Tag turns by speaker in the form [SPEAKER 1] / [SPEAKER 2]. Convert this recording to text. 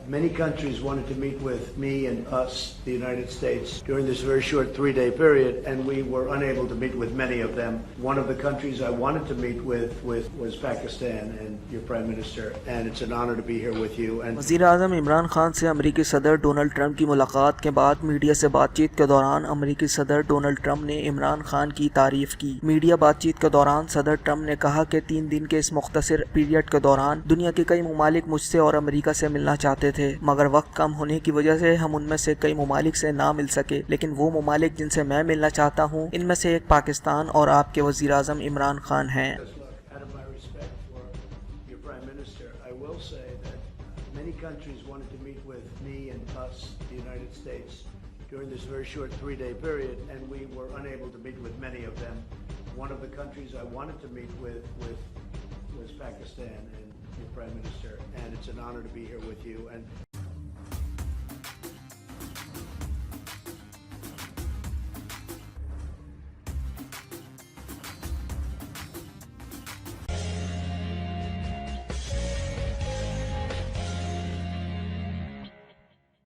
[SPEAKER 1] Many countries wanted to meet with me and us, the United States, during this very short 3-day period, and we were unable to meet with many of them. One of the countries I wanted to meet with was Pakistan and your Prime Minister, and it's an honor to be here with you. And
[SPEAKER 2] वज़ीर-ए-आज़म इमरान खान से अमेरिकी सदर Donald Trump की मुलाकात के बाद media से बातचीत के दौरान अमेरिकी सदर डोनाल्ड ट्रंप ने इमरान खान की तारीफ की। मीडिया बातचीत के दौरान सदर ट्रंप ने कहा कि 3 दिन के इस मुख्तसर पीरियड के दौरान दुनिया के कई ममालिक मुझसे और अमेरिका से मिलना चाहते थे, मगर वक्त कम होने की वजह से हम उनमें से कई ममालिक से ना मिल सके। लेकिन वो ममालिक जिनसे मैं मिलना चाहता हूँ, इनमें से एक पाकिस्तान और आपके वज़ीर-ए-आज़म इमरान खान हैं।
[SPEAKER 1] out of my respect for your Prime Minister, I will say that many countries wanted to meet with me and us, the United States, during this very short 3-day period, and we were unable to meet with many of them. One of the countries I wanted to meet with was Pakistan and your Prime Minister, and it's an honor to be here with you. And